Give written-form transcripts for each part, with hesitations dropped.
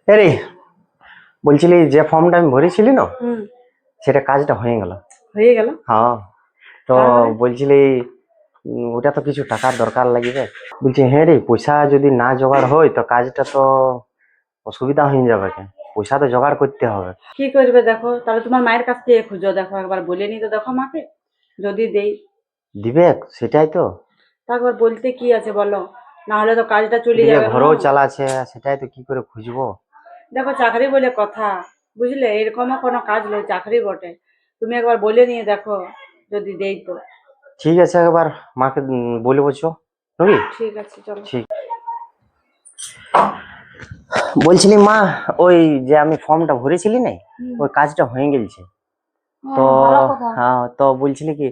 আরে বলছিলি যে ফর্মটা আমি ভরেছিলি না, হুম। সেটা কাজটা হয়ে গেল। হয়ে গেল? হ্যাঁ, তো তারপরে? বলছিলি ওটা তো কিছু টাকার দরকার লাগবে। বলছি হ্যাঁ রে, পয়সা যদি না জোগাড় হয় তো কাজটা তো অসুবিধা হয়ে যাবে। কেন, পয়সা তো জোগাড় করতে হবে। কি করবে দেখো, তাহলে তোমার মায়ের কাছ থেকে খুঁজো, দেখো একবার বলে নিতে দেখো মাকে, যদি দেই। দিবে, সেটাই তো। তারপর বলতে কি আছে বলো, না হলে তো কাজটা চলে ওদিকে যাবে না। ঘরও চালাচ্ছে, সেটাই তো কি করে খুঁজবো। দেখো চাকরি বলে কথা, বুঝলে, এরকমও কোনো কাজ নেই, চাকরি বটে। তুমি একবার বলে নিয়ে দেখো, যদি দেই তো। ঠিক আছে, একবার মাকে বলবো চো নাকি। ঠিক আছে, চলো। ঠিক। বলছিলি মা, ওই যে আমি ফর্মটা ভরেছিলি না, ওই কাজটা হয়ে গেছে। তো ভালো কথা। হ্যাঁ, তো বলছিলি কি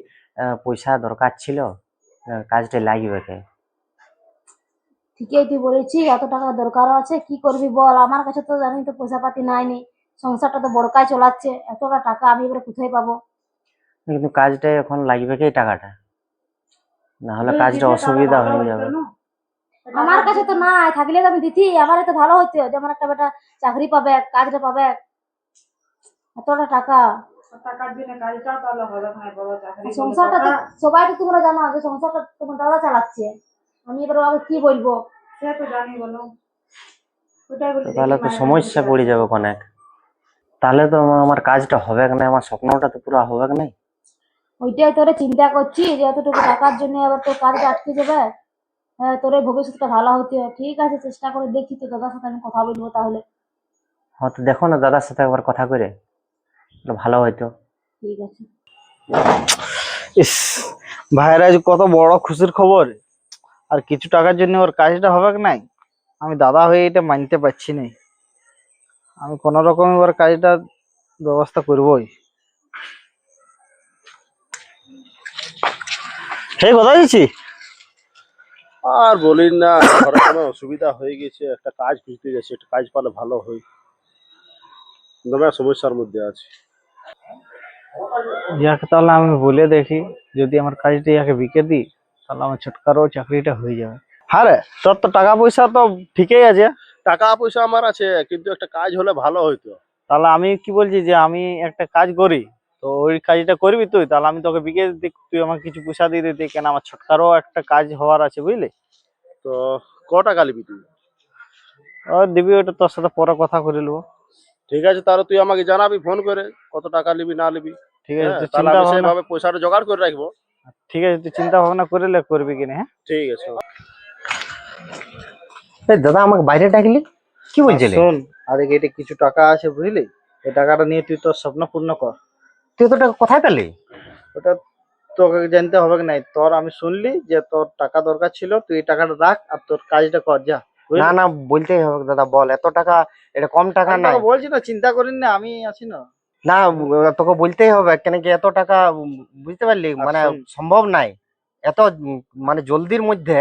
পয়সা দরকার ছিল, কাজটা লাগবে কে। ঠিকই তুই বলেছিস, এত টাকা দরকার আছে, কি করবি বল? আমার কাছে তো জানি তো পয়সা পাতি নাই নি, সংসারটা তো বড়কাই চলাচ্ছে, এতটা টাকা আমি এবারে কোথায় পাবো? কিন্তু কাজটা এখন লাগবে কে টাকাটা, না হলে যদি কাজটা দিতে তাহলে অসুবিধা ভালো হয়ে হতো যাবে। না? আমার কাছে তো নাই, থাকলে তো আমি দিতি, আমার তো ভালো হতো যে আমার একটা বেটা চাকরি পাবে, কাজটা পাবে। এতটা টাকা, টাকার জন্য কাজটাও তাহলে হবে না, বড় চাকরি বলে সংসারটা তো কথা। সবাই তো তোমরা জানো যে সংসারটা তোমার দাদা চালাচ্ছে, আমি এবারে আবার কি বলবো? সে তো জানি, বলো। ওটাই বলি, তাহলে দেখি তো মায়ের কাছে সমস্যা কি পড়ে আছে। যাবে অনেক। তাহলে তো আমার কাজটা হবে না, আমার স্বপ্নটা তো পুরো হবে না। ওইটাই তোরে চিন্তা করছি যে এতটুকু টাকার জন্য আবার তোর কাজটা আটকে যাবে। হ্যাঁ, তোর এই ভবিষ্যৎটা ভালো হতে হয়। ঠিক আছে, চেষ্টা করে দেখি, তো দাদার সাথে আমি কথা বলবো তাহলে। হ্যাঁ, তো দেখো না দাদার সাথে একবার কথা করে, তাহলে ভালো হইতো। ঠিক আছে। ইস, ভাইয়ের আজ কত বড় খুশির খবর! আর কিছু টাকার জন্য ওর কাজটা হবে কি নাই, আমি দাদা হয়ে এটা মানতে পারছি না। আমি কোন রকম ওর কাজটা ব্যবস্থা করবই। হে, কোথায় দিচ্ছি? আর বলিন না, ঘরে কোনো অসুবিধা হয়ে গেছে, একটা কাজ খুঁজতে গেছে, একটা কাজ পালে ভালো হয়, দমে সমস্যার মধ্যে আছে। ইয়াকে তাহলে আমি বলে দেখি, যদি আমার কাজটা ইয়াকে বিকে দিই তাহলে আমার ছোটকারও চাকরিটা হয়ে যাবে। হ্যাঁ রে, তোর তো টাকা পয়সা তো ঠিকই আছে। টাকা পয়সা আমার আছে, কিন্তু একটা কাজ হলে ভালো হইতো। তাহলে আমি কি বলছি যে আমি একটা কাজ করি, তো ওই কাজটা করবি তুই, তাহলে আমি তোকে বিকে দিতে, তুই আমাকে কিছু পয়সা দিয়ে দিতে, কেন আমার ছোটকারও একটা কাজ হওয়ার আছে, বুঝলি? তো ক টাকা নিবি তুই? ও দিবি, ওটা তোর সাথে পরে কথা করে নেবো। ঠিক আছে, তাহলে তুই আমাকে জানাবি ফোন করে কত টাকা নিবি না নিবি। ঠিক আছে, হ্যাঁ, তুই তাহলে চিন্তা আমি ভাবনা সেইভাবে পয়সাটা জোগাড় করে রাখবো। ঠিক আছে, তুই চিন্তা ভাবনা করলে করবি কিনা। হ্যাঁ, ঠিক আছে। এই দাদা আমাকে বাইরে ডাকলি, কি বলছিলি? শোন, আরে এটা কিছু টাকা আছে বুঝলি, এই টাকাটা নিয়ে তুই তোর স্বপ্ন পূর্ণ কর। তুই তো টাকা কোথায় পেলি? ওটা তোকে জানতে হবে কি নাই, তোর আমি শুনলি যে তোর টাকা দরকার ছিল, তুই এই টাকাটা রাখ আর তোর কাজটা কর, যা, না বুঝলি? না, বলতেই হবে দাদা, বল এত টাকা, এটা কম টাকা আমি নাই। তোকে বলছি না, চিন্তা করিস না, আমি আছি না। না, তোকে বলতেই হবে, কেন কি এত টাকা বুঝতে পারলি, আর মানে শোন, সম্ভব নাই এত, মানে জলদির মধ্যে,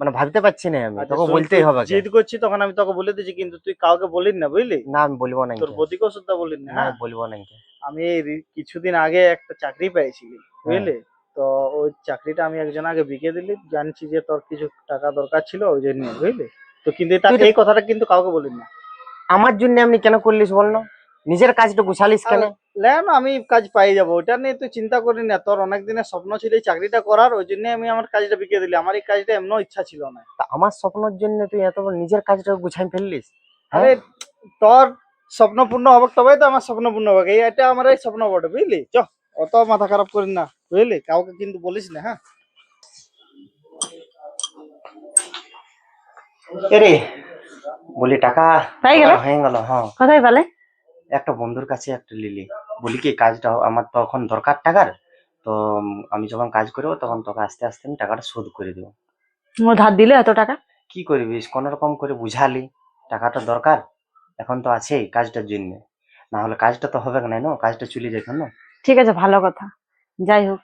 মানে ভাবতে পারছি না, আমি আচ্ছা তোকে শোন, তুই বলতেই হবে। জিদ করছিস তখন আমি তোকে বলে দিচ্ছি, কিন্তু তুই কাউকে বলিস না, বুঝলি? না আমি বলবো না, তোর বদিকেও শুদ্ধ বলিস না, না হ্যাঁ? বলবো না। আমি এই কিছুদিন আগে একটা চাকরি পেয়েছি, হ্যাঁ, বুঝলি? তো ওই চাকরিটা আমি একজন আগে বিকে দিলি, জানছি যে তোর কিছু টাকা দরকার ছিল ওই জন্য, বুঝলি? তো কিন্তু তুই তো এই কথাটা কিন্তু কাউকে বলিস না। আমার জন্য এমনি কেন করলিস বল না, নিজের কাজটা গুছালিস আর কেন? লেন, আমি কাজ পাই যাবো, ওটা নিয়ে তুই চিন্তা করি না। তোর অনেক দিনের স্বপ্ন ছিল এই চাকরিটা করার, ওই জন্য আমি আমার কাজটা বিকে দিলি। আমার এই কাজটা এমন ইচ্ছা ছিল না। তা আমার স্বপ্নের জন্য তুই এত বড় নিজের কাজটা গুছাই ফেললিস? হ্যাঁ, আরে, তোর স্বপ্ন পূর্ণ হবে তবেই তো আমার স্বপ্ন পূর্ণ হবে, এটা আমার এই স্বপ্ন বটে, বুঝলি? চ, অত মাথা খারাপ করিস না, বুঝলি? কাউকে কিন্তু বলিস না, হ্যাঁ? এরে বলি টাকা হয়ে গেল? হয়ে গেল। হ্যাঁ, কোথায় পেলে? একটা বন্ধুর কাছে একটা লিলি। বলি কি কাজটা আমার তো এখন দরকার টাকার, তো আমি যখন কাজ করবো তখন তোকে আস্তে আস্তে আমি টাকাটা শোধ করে দেবো। ও ধার দিলে এত টাকা? কি করবি, কোন রকম করে বুঝালি, টাকাটা দরকার এখন তো আছেই কাজটার জন্য, না হলে কাজটা তো হবে না, না কাজটা চলে যেত না। ঠিক আছে, ভালো কথা। যাই হোক,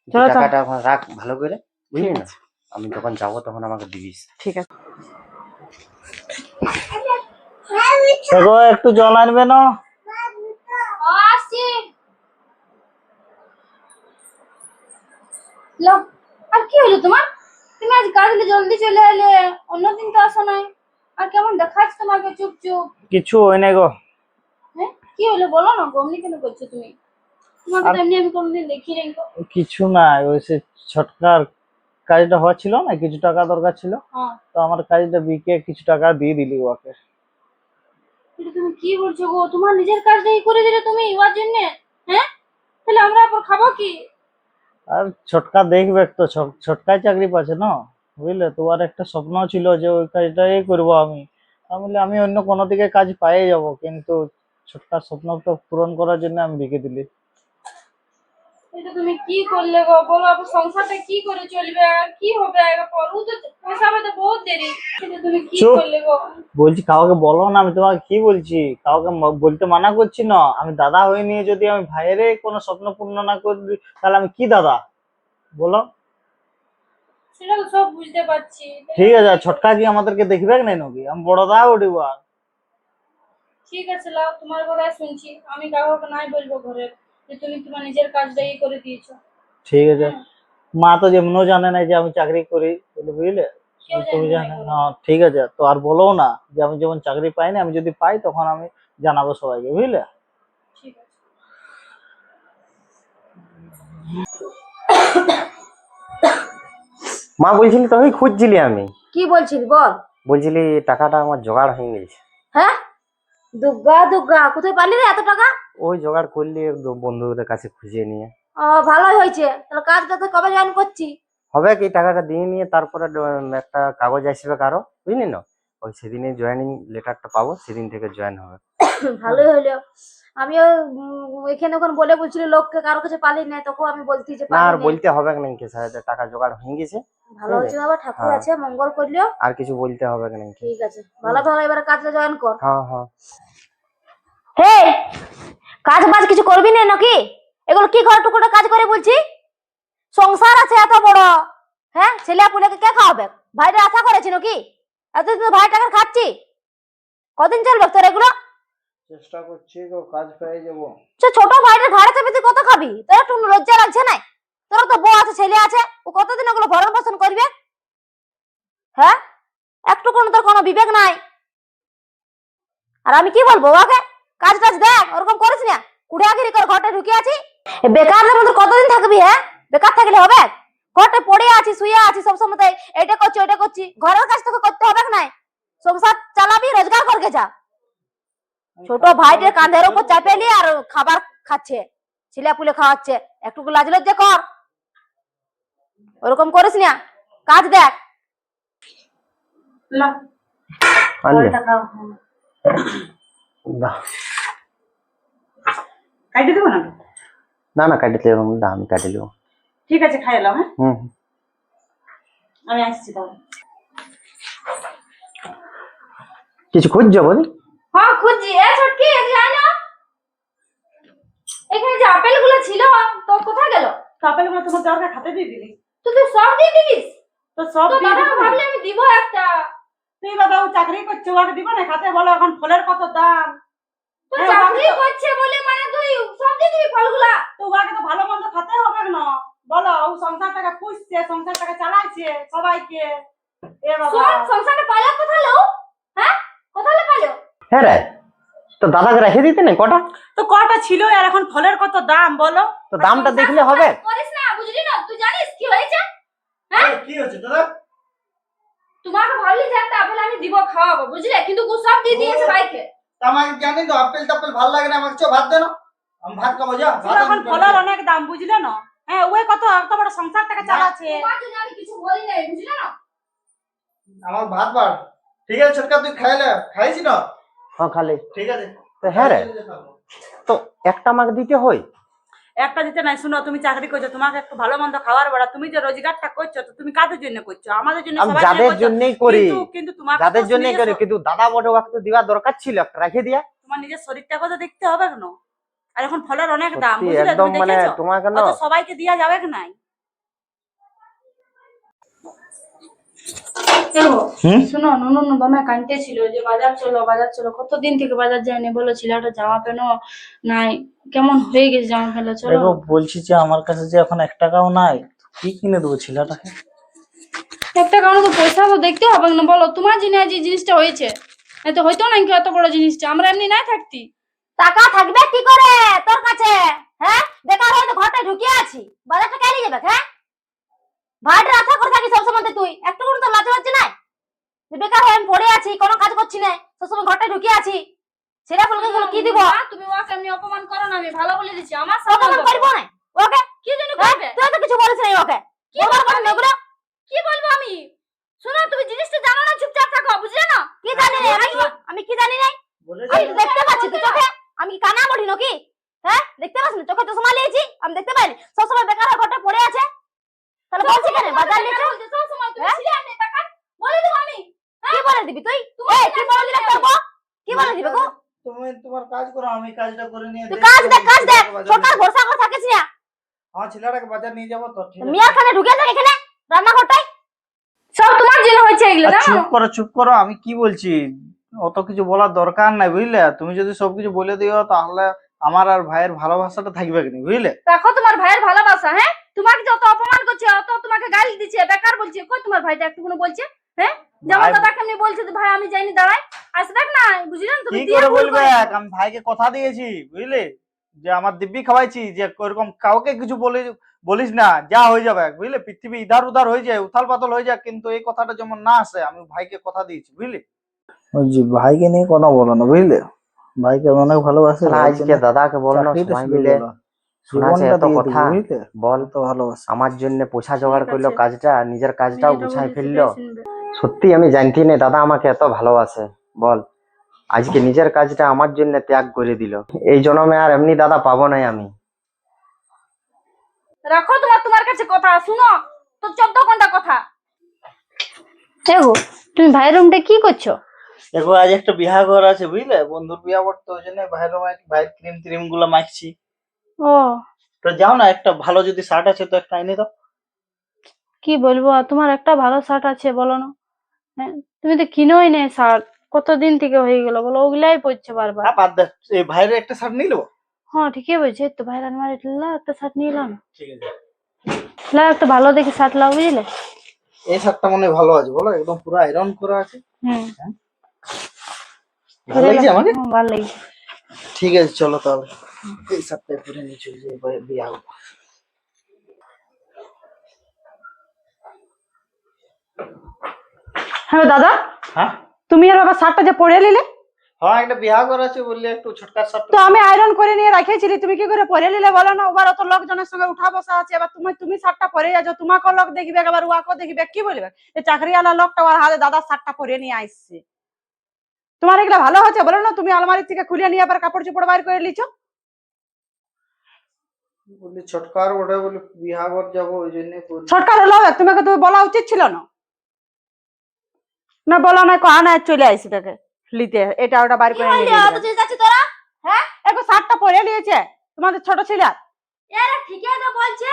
তুই চলো তো। টাকাটা এখন রাখ ভালো করে, ঠিক বুঝলি না? আছে। আমি তখন যাবো তখন আমাকে দিবিস। ঠিক আছে। দেখো, একটু জল আনবে না? আসছি। আর কি হলো তোমার? তুমি আজ কাজে জলদি চলে এলে, অন্যদিন তো আসো নাই। আর কেমন দেখাচ্ছ তোমাকে চুপ চুপ? কিছু হয় নাই গো। হ্যাঁ কি হলো বলো না, গমনি কেন করছো তুমি? তোমাকে তো এমনি আমি কোনোদিন দেখি নাই গো। কিছু না, ওই সে ছটকার কাজটা হওয়া ছিল না, কিছু টাকা দরকার ছিল, হ্যাঁ তো আমার কাজটা বিকে কিছু টাকা দিয়ে দিলি ওকে। এটা তুমি কি বলছো গো? তোমার নিজের কাজটাই করে দিলে তুমি ওর জন্য? হ্যাঁ তাহলে আমরা আবার খাবো কি? আর ছটকা দেখবে তো, ছটকায় চাকরি পাচ্ছে না, বুঝলে? তোমার একটা স্বপ্ন ছিল যে ওই কাজটাই করবো আমি। আমি বললাম, আমি অন্য কোনো দিকে কাজ পাইয়ে যাব, কিন্তু ছটকার স্বপ্নটা পূরণ করার জন্য আমি বিকে দিলি। এটা তুমি কি করলে গো? বলো আবার সংসারটা কি করে চলবে আর কি হবে এরপর? ও তো পয়সা পেতে বহুত দেরি। এটা তুমি কি চুপ। করলে গো? বলছি কাউকে বলো না, আমি তোমাকে কি বলছি, কাউকে বলতে মানা করছি না। আমি দাদা হয়ে নিয়ে যদি আমি ভাইয়ের কোনো স্বপ্ন পূর্ণ না করি, তাহলে আমি কি দাদা বলো? সেটা তো সব বুঝতে পারছি। ঠিক আছে, আর ছটকা কি আমাদেরকে দেখবে নাই নাকি? আমি বড় দা উঠিব। ঠিক আছে লাও, তোমার কথা শুনছি। আমি কাউকে নাই বলবো ঘরে যে তুমি তোমার নিজের কাজটাই করে দিয়েছো। ঠিক আছে। হ্যাঁ, মা তো যেমনও জানে না যে আমি চাকরি করি, বুঝলে? কেউ তুমি জানে জানে না না, ঘরে। ঠিক আছে, তো আর বলো না যে আমি যেমন চাকরি পাইনি, আমি যদি পাই তখন আমি জানাবো সবাইকে, বুঝলে? ঠিক আছে। মা বলছিলি তোকে খুঁজছিলি আমি, কি বলছিস বল? বলছিলি টাকাটা আমার জোগাড় হয়ে গেছে। হ্যাঁ দুর্গা দুর্গা, কোথায় পারলি রে এত টাকা? ওই জোগাড় করলি বন্ধুদের কাছে খুঁজে নিয়ে। ভালোই হয়েছে। তাহলে কাজটা তো কবে জয়েন করছি? হবে কি, টাকাটা দিয়ে নিয়ে তারপরে একটা কাগজ আসবে কারো, বুঝলি না? ওই সেদিনে জয়েনিং লেটারটা পাবো, সেদিন থেকে জয়েন হবে। ভালোই হলো। আমিও এখানে ওখানে বলে বলছিল লোককে, কারো কাছে পালি না, তখন আমি বলছি যে না আর পালি না। বলতে হবে না, কি সাহেব টাকা জোগাড় হয়ে গেছে। ভালো হয়েছে বাবা, ঠাকুর হ্যাঁ। আছে মঙ্গল করলিও। আর কিছু বলতে হবে না। ঠিক আছে, ভালো ভালো এবারে কাজটা জয়েন কর। হ্যাঁ হ্যাঁ। হে, কাজ বাজ কিছু করবি না নাকি? এগুলো কি ঘর টুকুটা কাজ করে বলছি? সংসার আছে এত বড়, হ্যাঁ ছেলে পুলেকে কে খাওয়াবে? ভাইটা আশা করেছি নাকি? এতদিন তো ভাই টাকা খাচ্ছি, কদিন চলবে তোর এগুলো? চেষ্টা করছি গো, কাজ পেয়ে যাবো। ছোট ভাইটার ঘাড়ে চেপে তুই কত খাবি? তোর একটু লজ্জা লাগছে না? তোর তো বউ আছে ছেলে আছে, ও কতদিন ওগুলো ভরণ পোষণ করবে? হ্যাঁ একটু তোর কোনো বিবেক নাই। আর আমি কি বলবো ওকে? কাজ টাজ দেখ, ওরকম করিস না। কুড়াগিরি করে ঘরটা ঢুকে আছি, বেকারদের মধ্যে কতদিন থাকবি? হ্যাঁ বেকার থাকলে হবে? ঘরটা পড়ে আছি, শুয়ে আছি, সবসময় এটা করছি ওটা করছি। ঘরের কাজ তোকে করতে হবে না? সংসার চালাবি, রোজগার করকে যা। ছোট ভাইটার কাঁধের উপর চাপে নিয়ে আর খাবার খাচ্ছে, ছেলে পুলে খাওয়াচ্ছে। একটু লাজ লজ্জা কর, ওরকম করিস না। কাজ দেখ। লাও, আনলে? টাকা দাও। কাটি দেবো না? না না, কাটিতে হবে না, আমি কাটি নেবো। ঠিক আছে, খাই এলাম। হ্যাঁ হুম। আমি আসছি তাহলে। কিছু খুঁজছো বলি? হ্যাঁ খুঁজছি। এ ছটকি এদিকে আয় না। এখানে যে আপেল গুলো ছিল তো কোথায় গেল? কাপেল গুলো তোমার দরকার খাতে দিয়ে দিলি? তুই সব দিয়ে দিবিস? তো সব তো দিয়ে দাদা দিবো না। ভাবলে আমি দিব একটা। তুই বাবা ও চাকরি করছে, ওকে দিব না খাতে? বলো এখন ফলের কত দাম। তুই হ্যাঁ, চাকরি ওকে তো- করছে বলে মানে তুই সব দিয়ে দিবি ফলগুলা? তো ওকে তো ভালো মন্দ খাতে হবে না? বলো, ও সংসারটাকে পুষছে, সংসারটাকে চালাইছে সবাইকে। এ বাবা, শোন, সংসারটা পাইলো কোথায় লো? হ্যাঁ কোথায় লো পাইলো? হ্যাঁ রে, তো দাদাকে রেখে দিতে না কটা? তো কটা ছিল আর এখন ফলের কত দাম বলো? তো দামটা দেখলে হবে। করিস না, বুঝলি না? তুই জানিস কি হয়েছে? হ্যাঁ কি হচ্ছে দাদা? তোমাকে ভাবলি যে একটা আপেল আমি দিব খাওয়াবো, বুঝলে? কিন্তু ও সব দিয়ে দিয়েছে ভাইকে। আমাকে জানি তো আপেল টাপেল ভালো লাগে না, আমাকে ভাত দেন, আমি ভাত খাবো। যা ভাত এখন ফলের অনেক দাম, বুঝলে না? হ্যাঁ ওই কত এত বড় সংসারটাকে চালাচ্ছে। তোমার জন্য আমি কিছু বলি নাই, বুঝলে না? আমার ভাত বাড়। ঠিক আছে ছটকা, তুই খাইলে খাইছি না? হ্যাঁ খালি। ঠিক আছে। তো হ্যাঁ রে, তো একটা আমাকে দিতে হয়। একটা দিতে নাই। শুনো, তুমি চাকরি করছো, তোমাকে একটু ভালো মন্দ খাওয়ার বেড়া, তুমি যে রোজগারটা করছো তো তুমি কাদের জন্য করছো? আমাদের জন্য, আমি সবার যাদের করছো। জন্যই করি, কিন্তু তোমাকে যাদের তো জন্যই নিজের করি, কিন্তু দাদা বড় ওকে তো দেওয়া দরকার ছিল, একটা রেখে দিয়া। তোমার নিজের শরীরটাকে তো দেখতে হবে না? আর এখন ফলের অনেক দাম, সত্যি বুঝলে? একদম তুমি মানে দেখেছো? তোমাকে না। অত সবাইকে দিয়া যাবে কি নাই? শোনো, নুনু দমে কাঁদতে ছিল যে বাজার চলো বাজার চলো। কতদিন থেকে বাজার যায়নি বলো? ছেলেটা জামা প্যান্ট নাই, কেমন হয়ে গেছে জামা প্যান্ট। চলো। দেখো বলছি যে আমার কাছে যে এখন 1 টাকাও নাই, কি কিনে দেবো ছেলেটাকে? একটা কারণে তো পয়সা তো দেখতে হবে না বলো, তোমার জন্য আজ এই জিনিসটা হয়েছে, এত হয়তো না এত বড় জিনিসটা, আমরা এমনি নাই থাকতি। টাকা থাকবে কি করে তোর কাছে? হ্যাঁ, বেকার হয়তো ঘরটা ঢুকিয়ে আছি, বাজারটা কে নিয়ে যাবে? হ্যাঁ, ভাইটার আশা করে থাকি সবসময়, তুই একটু কোনো তো লজ্জা হচ্ছে না? যে বেকার হয়ে আমি পড়ে আছি, কোনো কাজ করছি না, সবসময় ঘরটা ঢুকিয়ে আছি, ছেলে ফুলকে কি দিব? তুমি ওকে এমনি অপমান করো না, আমি ভালো বলে দিচ্ছি আমার অপমান করবো না ওকে? কি জন্য করবে? তুই তো কিছু বলিস না ওকে, কি বলবো আমি ওগুলো? কি বলবো আমি? শোনো, তুমি জিনিসটা জানো না, চুপচাপ থাকো, বুঝলে না? কি জানি না আমি কি জানি না? আমি তো দেখতে পাচ্ছি তো চোখে, আমি কি কানা বলি নাকি? হ্যাঁ, দেখতে পাচ্ছি না, চোখে চশমা নিয়েছি, আমি দেখতে পাইনি সবসময় বেকার হয়ে ঘরটা পড়ে আছে, তাহলে বলছি কেন বাজার নিচে? সব সময় তুমি ছিলে আমি টাকা বলে দেব আমি। কি বলে দিবি তুই? এই কি বলে দিবি করবো? কি বলে দিবি গো? তুমি তোমার কাজ করো, আমি কাজটা করে নিয়ে তুই কাজ দেখ সরকার ভরসা করে থাকিস না। আমার ছেলেটাকে বাজার নিয়ে যাবো তো, ঠিক আছে? মিয়া খানে ঢুকে যাক এখানে রান্নাঘরটাই। সব তোমার জন্য হয়েছে এগুলো, আর জানো? চুপ করো, আমি কি বলছি, অত কিছু বলার দরকার নাই বুঝলে। তুমি যদি সবকিছু বলে দিও তাহলে আমার আর ভাইয়ের ভালোবাসাটা থাকবে কি বুঝলে। দেখো তোমার ভাইয়ের ভালোবাসা, হ্যাঁ, তোমাকে যত অপমান করছে, অত তোমাকে গালি দিচ্ছে, বেকার বলছে, কই তোমার ভাইটা একটু কোনো বলছে? হ্যাঁ, যেমন ভাই- দাদা কেমনি বলছে যে ভাই আমি যাইনি দাঁড়াই, আসে দেখ না, বুঝলেন? তুমি কি দিয়ে করে ভুল বলবে? করেছো। আমি ভাইকে কথা দিয়েছি বুঝলে, যে আমার দিব্যি খাওয়াইছি, যে ওইরকম কাউকে কিছু বলিস না, যা হয়ে যাবে বুঝলে। পৃথিবী ইধার উধার হয়ে যায়, উথাল পাতল হয়ে যায়, কিন্তু এই কথাটা যেমন না আসে, আমি ভাইকে কথা দিয়েছি বুঝলি। ওই যে ভাইকে নিয়ে কথা বলো না বুঝলে, ভাইকে অনেক ভালোবাসে। তাহলে আজকে দাদাকে বল না, সবাই মিলে শোনাছে এত কথা, বল তো ভালোবাসে। আমার জন্য পয়সা জোগাড় করলো, আছে। কাজটা নিজের কাজটাও যেটা গুছাই বলেছি ফেললো। সেটাই শুনবে। সত্যি আমি জানতি না দাদা আমাকে এত ভালোবাসে, বল আজকে নিজের কাজটা আমার জন্য ত্যাগ করে দিল। এই জন্মে আর এমনি দাদা পাবো নাই আমি। রাখো তোমার কাছে কথা, শুনো তো 14 ঘন্টা কথা। দেখো তুমি ভাইয়ের রুমটা কি করছো? দেখো আজ একটা বিবাহ ঘর আছে বুঝলে, বন্ধুর বিবাহ করতে, ওই জন্য ভাইয়ের ক্রিম গুলা মাখছি। ও, তো যাও না, একটা ভালো যদি শার্ট আছে তো একটা এনে দাও। কি বলবো, আর তোমার একটা ভালো শার্ট আছে বলো না? হ্যাঁ, তুমি তো কিনোই না শার্ট, কতদিন থেকে হয়ে গেল বলো, ওগুলাই পরছো বারবার। বাদ দে, এই ভাইয়ের একটা শার্ট নিয়ে নেবো। হ্যাঁ ঠিকই বলছে, তো ভাইয়ের আলমারি একটা শার্ট নিয়ে এলাম, ঠিক আছে, একটা ভালো দেখে শার্ট লাও, বুঝলে? এই শার্টটা মনে হয় ভালো আছে বলো, একদম পুরো আয়রন করা আছে। হুম, ভালো লাগছে আমাকে। ভালো লাগছে। ঠিক আছে চলো তাহলে এই শার্টটা পরে নিয়ে চলে যাই বিয়ে হবে। হ্যাঁ দাদা, হ্যাঁ তুমি আর বাবা শার্টটা যে পরে নিলে, হ্যাঁ, একটা বিয়ে ঘর আছে বললে একটু ছোটকা শার্ট। তো আমি আয়রন করে নিয়ে রাখেছিলি, তুমি কি করে পরে নিলে বলো না? ওবার অত লোকজনের সঙ্গে উঠা বসা আছে, এবার তুমি শার্টটা পরে যাচ্ছ, তোমাকেও লোক দেখবে, আবার ওয়াকেও দেখবে, কি বলবে? এই চাকরিওয়ালা লোকটা ওর হাতে দাদার শার্টটা পরে নিয়ে আসছে। তোমার এগুলা ভালো হচ্ছে বলো না? তুমি আলমারি থেকে খুলে নিয়ে আবার কাপড় চোপড় বাইর করে নিচ্ছ। বললি ছোটকার ওটা বলে বিয়ে ঘর যাবো, ওই জন্য সরকার হলো, তোমাকে তো বলা উচিত ছিল না, না বলা না কহা না, চলে আসি তাকে লিতে, এটা ওটা বাইর করে নিয়ে অত চিন্তা যাচ্ছি তোরা? হ্যাঁ, একটু শার্টটা পরে নিয়েছে তোমাদের ছোট ছেলে। এরা ঠিকই তো বলছে।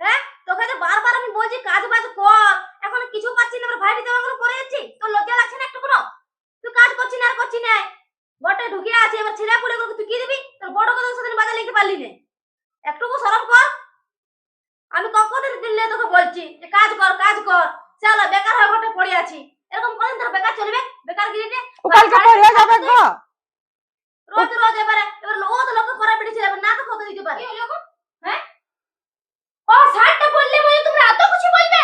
হ্যাঁ, তোকে তো বারবার আমি বলছি কাজ বাজ কর, এখন কিছু পাচ্ছি না, আমার ভাইটি জামা করে পরে যাচ্ছি, তোর লজ্জা লাগছে না একটু কোনো? তুই কাজ করছিস না আর করছিস না, বটে ঢুকে আছে, এবার ছেলে পুলে তুই কি দিবি? তোর বড় কথা সাথে বাজার লিখতে পারলি না, একটুকু শরম কর। আমি কতদিন দিল্লি তোকে বলছি যে কাজ কর, চলো বেকার হয়ে ঘরটা পড়ে আছি, এরকম কদিন ধরে বেকার চলবে? বেকার গিরিতে ও কালকে পরে যাবে গো। রোজ এবার ও তো লোক করা পেটেছিল, এবার না তো কত দিতে পারে। হ্যাঁ, ও শার্টটা বললে বলে তোমরা এত কিছু বলবে?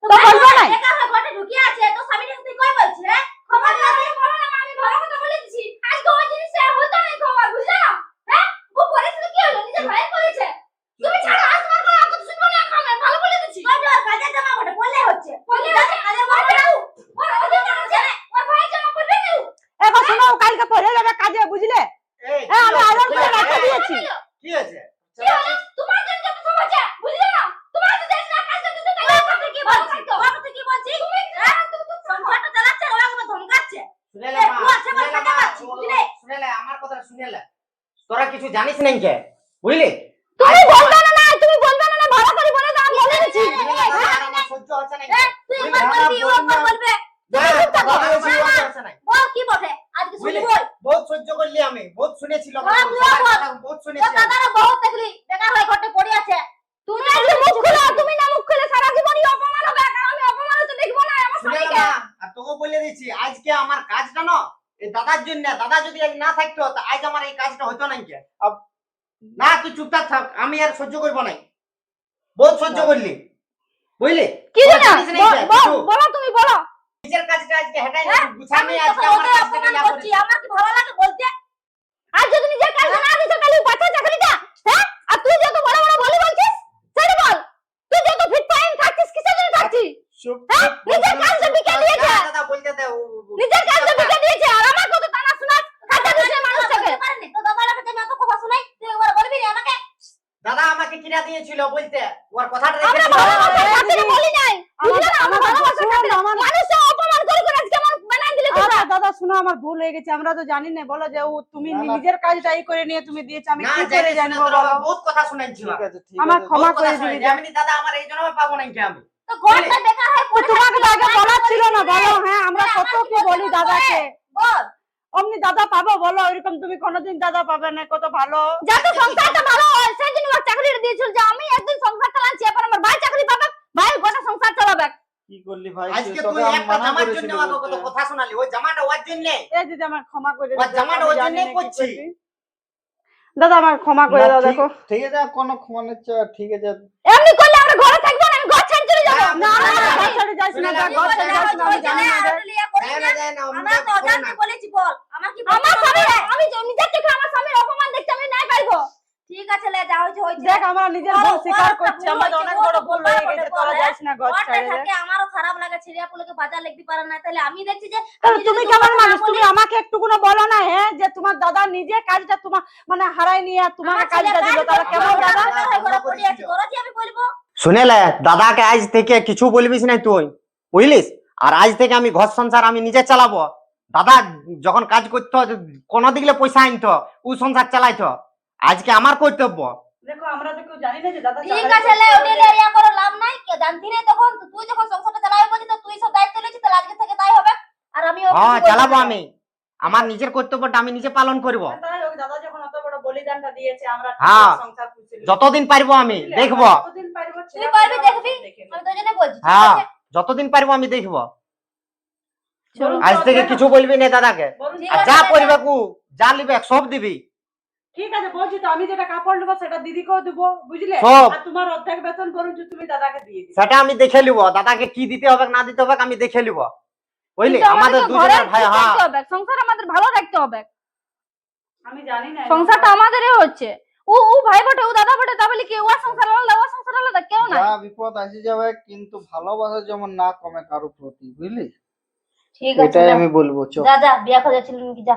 তো বলবো না। বেকার হয়ে ঘরটা ঢুকিয়ে আছে, তো স্বামী তুই কই বলছিস? হ্যাঁ, খবর দিয়ে বলো না, আমি ভালো কথা বলে দিছি, আজকে ওই জিনিস হতো না, খবর বুঝলে না? হ্যাঁ, ও পরিস্থিতি কি হলো, নিজের ভাই করেছে, তুমি ছাড়া আর তোমার কোনো কথা শুনবো না, আমি ভালো বলে দিছি। কই তোর কাজের জামা পড়ে বললে হচ্ছে, বললে কাজের বড় দাও, ওর ওদের কাছে ওর ভাই জামা পড়বে না। এখন শোনো, কালকে পরে যাবে কাজে, বুঝলে? হ্যাঁ, আমি আয়রন করে রেখে দিয়েছি। কি আছে? কি হলো? তোমার জন্য যত সমস্যা, বুঝলে না? তোমার তো দেশ না কাজ করতে তো কথা কি বলছিস? কথা কি বলছিস? তুমি সংসারটা চালাচ্ছে, ওরা আমাকে ধমকাচ্ছে। শুনেলে ও আছে বলে কথা বলছিস, বুঝলে? শুনেলে আমার কথা শুনেলে, তোরা কিছু জানিস নাই কে, বুঝলি? তুমি বলবে না, তুমি বলবে না, ভালো করে বলে দাও, আমি বলে দিচ্ছি। আমার সহ্য হচ্ছে না। তুই একবার বলবি, ও একবার বলবে। বল কি বটে, আজকে শুনি বল। বহুত সহ্য করলি, আমি বহুত শুনেছিল, বহুত তোর শুনেছি। দাদারা বহুত দেখলি বেকার হয়ে ঘরটা পড়ে আছে, তুমি মুখ খুলে, তুমি না মুখ খুলে সারা জীবনই অপমান হবে, আর আমি অপমান দিচ্ছি, আজকে আমার কাজটা না এই দাদার জন্য, দাদা যদি আজ না থাকতো তো আজ আমার এই কাজটা হতো না কি। না তুই চুপচাপ থাক, আমি আর সহ্য করবো না, বহুত সহ্য করলি বুঝলি। কি তোরা জানা জানিস না এটা কিছু? বলো, তুমি বলো। নিজের কাজটা আজকে হেঁটাই হ্যাঁ, গুছানি, আমি আজকে যখন আমার ওদের কাজটাকে অপমান ইয়া করছি, করেছি। আমার কি ভালো লাগে বলতে? আর যদি নিজের কাজ না দিছ কালি পাঠা চাকরিটা, হ্যাঁ? আর তুই যত বড় বড় বলি বলছিস, সেটা বল। তুই যত ফিট ফাইন থাকছিস কিসের জন্য থাকছিস? হ্যাঁ? নিজের কাজটা বিকে দিয়েছে। হ্যাঁ, দাদা বলতে দে নিজের কাজটা বিকে দিয়েছে আর আমার কত টানা শোনা খাতা দিছে মানুষটাকে। তো দাদা লাগে তুমি অত কথা শুনাই, তুই একবার বলবি না আমাকে? দাদা আমাকে কিনা দিয়েছিল বলতে, ওর কথাটা আমরা রেখেছিল। ভালোবাসার খাতিরে বলি নাই। বুঝলে না? আমরা ভালোবাসার শোন, খাতিরে আমার- মানুষকে অপমান করে করে আজকে আমার বানাই দিলে তোমরা। আচ্ছা দাদা শোনো, আমার ভুল হয়ে গেছে, আমরা তো জানি না। বলো যে ও তুমি না, না। নিজের কাজটা এই করে নিয়ে তুমি দিয়েছো, আমি না কি করে জানিস না, জানবো তোরা বলো? বহুত কথা শুনাইছিল, ঠিক আছে ঠিক আমার আছে ক্ষমা বহুত কথা করে দিবি শুনাইছি। যা। আমি দাদা আমার এই জন্য পাবো না কি আমি। তো ঘরটা বেকার হয়ে তো পড়ে তোমাকে তো আগে থাকছে, বলার ছিল না, বলো। হ্যাঁ, আমরা তাহলে কত আমার কি কি বলি বলতে দাদাকে, বল। অমনি দাদা পাবো বলো? এরকম তুমি কোনোদিন দাদা পাবে না, কত ভালো। যাতে সংসারটা ভালো হয় সেই জন্য ওর চাকরিটা দিয়েছিল, যে আমি একদিন সংসার চালাচ্ছি, এবার আমার ভাই চাকরি পাবে, ভাই গোটা সংসার চালাবে। কি করলি ভাই? আজকে তোকে তুই আমি একটা মানা জামার করেছিলি জন্য আমাকে কত বলতে। কথা শোনালি, ওই জামাটা ওর জন্য। এই দিদি আমার ক্ষমা করে ওর দিও, জামাটা আমি ওর জানি জন্যই না কি করছি। করছি। দাদা আমার ক্ষমা করে না, দাও, ঠিক- দেখো। ঠিক আছে, আর কোনো ক্ষমা নিচ্ছে, ঠিক আছে। এমনি করলে আমরা ঘরে থাকবো না, আমি ঘর ছেড়ে চলে যাবো। না, না, না, না, না, ঘর ছেড়ে যাস না, না, ঘর ছেড়ে যাস না, আমি জানি না দেখ। দেয় না, দেয় না, আমরা আমাদের তো করে অজান্তে না। বলেছি বল। আমার স্বামী, আমি নিজের চোখে আমার স্বামীর অপমান দেখতে আমি নাই পারবো। ঠিক আছে লে, যা হয়েছে হয়েছে। দেখ আমরা নিজের ভুল স্বীকার করছি, আমাদের অনেক বড় ভুল হয়ে গেছে, তোরা যাস না ঘর ঘরটা ছেড়ে। থাকে আমারও খারাপ লাগে, ছেলেপুলেকে বাজার লিখতে পারে না, তাহলে আমি দেখছি যে তাহলে আমি তুমি যদি কেমন তোমাকে না মানুষ? বলি, তুমি আমাকে একটুকুনো বলো না, হ্যাঁ, যে তোমার দাদা নিজে কাজটা তোমার মানে হারাই নিয়ে তোমাকে আমার ছেলে কাজটা দিল, কাজ তাহলে করছে, কেমন ওরা দাদা? বেকার হয়ে ঘরে পড়ে আছে, ওরা কি আমি বলবো? শুনেলে দাদাকে আজ থেকে কিছু বলবিস না তুই, বুঝলিস? আর আজ থেকে আমি ঘর সংসার আমি নিজে চালাবো। দাদা যখন কাজ করতো, কোন দিকে পয়সা আনতো, ও সংসার চালাইতো। আজকে আমার কর্তব্য। দেখো আমরা তো কেউ জানি না যে দাদা ঠিক আছে লে, ওটা নিয়ে ইয়া করে লাভ নাই, কে জানতি না তখন। তো তুই যখন সংসারটা চালাবে বলছিস, তো তুই সব দায়িত্ব নিয়েছিস, তাহলে আজকে থেকে তাই হবে। আর আমি ওকে হ্যাঁ কিছু বলবো চালাবো না। আমি, আমার নিজের কর্তব্যটা আমি নিজে পালন করব। তাই হোক, দাদা যখন অত বড় বলিদানটা দিয়েছে, আমরা হ্যাঁ, সংসার খুঁজছিলাম। যতদিন পারবো আমি দেখবো। যতদিন পারবো তুই পারবি, দেখবি। আমি তো জেনে বলছি, ঠিক হ্যাঁ, আছে? যতদিন পারবো আমি দেখবো। চলো। আজ থেকে কিছু বলবি না দাদাকে। ঠিক আর আছে, যা দাদা। পরিবে কু, যা লিবে সব দিবি। ঠিক আছে বলছি তো, আমি যেটা কাপড় নেবো সেটা দিদিকেও দেবো, বুঝলে? সব। আর তোমার অর্ধেক বেতন বরঞ্চ তুমি দাদাকে দিয়ে দিবে। সেটা আমি দেখে নিব, দাদাকে কি দিতে হবে না দিতে হবে আমি দেখে নিব, বুঝলি? কিন্তু আমাদের আমাদেরকে ঘরে দুজনের ভাই। ঠিক হ্যাঁ, রাখতে হবে, সংসার আমাদের ভালো রাখতে হবে। আমি জানি না সংসারটা আমাদেরই হচ্ছে। ও ও ভাই বটে, ও দাদা বটে, তা বলি কি ওর সংসার আলাদা, ওর সংসার আলাদা, কেউ না। যা বিপদ আসে যাবে, কিন্তু ভালোবাসা যেমন না কমে কারো প্রতি, বুঝলি? ঠিক আছে, এটাই আমি বলবো। চল। যা যা বিয়া করে যাচ্ছিলেন কি, যা।